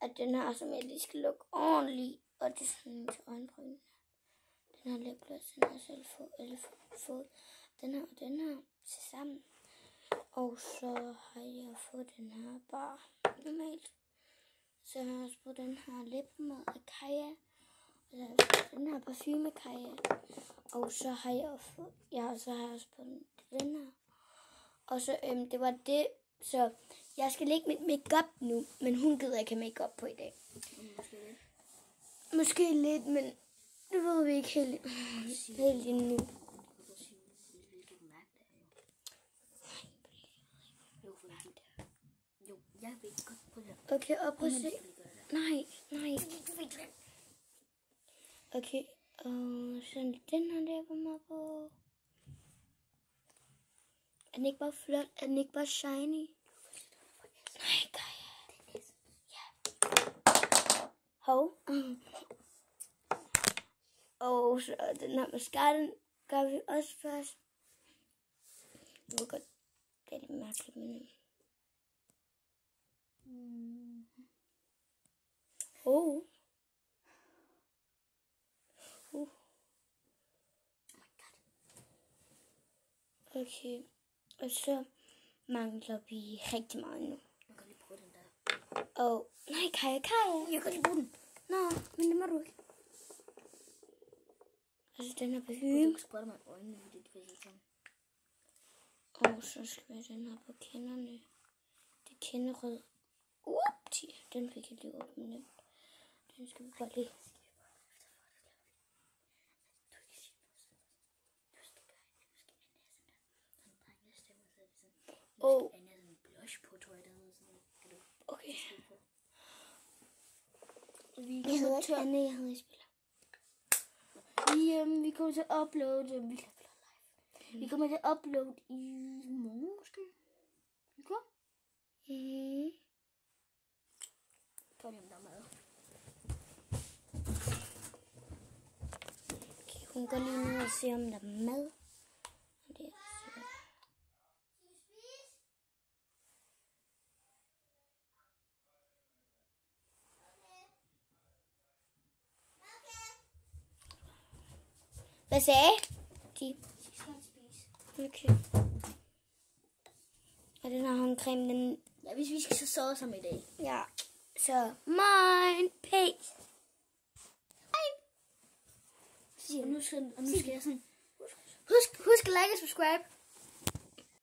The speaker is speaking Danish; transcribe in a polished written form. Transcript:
at den her, som jeg lige skal lukke ordentligt, og det er sådan til øjenbryn. Den her læbgloss, den her selv fået den her og den her til sammen. Og så har jeg fået den her bare normalt. Så har jeg også fået den her læbemad af Kaja. Og så har jeg fået den her parfume af Kaja. Og så har jeg fået, så har jeg også fået den her. Og så, det var det. Så jeg skal lægge mit makeup nu, men hun gider ikke have makeup på i dag. Måske lidt, men det ved vi ikke helt endnu. Jo, jeg ved godt på det. Okay, og prøv at se. Nej. Okay, og så den her der kommer på. Er den ikke bare flot? Er den ikke bare shiny? Nej, Kaja. Ja. Hov. Og så den her mascara, den gør vi også først. Jeg ved godt, det er lidt mærkeligt, men... Okay, og så mangler vi rigtig meget nu. Jeg kan lige prøve den der. Nej, Kaja. Jeg kan lige bruge den. Nå, men det må du ikke. Altså, den her parfume. Du kan sprøjte mig i øjnene, fordi det er sådan. Og så skal vi have den her på kinderne. Det er kinderød. Den fik jeg lige åbnet nemt. Den skal vi bare lige. Okay. Jeg hedder Anne, jeg hedder Spiller. Vi kommer til at uploade. Vi kommer til at uploade i morgen måske. Okay? Prøv lige om der er mad. Okay, hun går lige ned og ser om der er mad. Og det er Hvad sagde de? Okay. Og den her håndcreme, den... Ja, hvis vi skal så sove sammen i dag. Ja. Så, mine peace. Og nu skal jeg sådan... Husk at like og subscribe.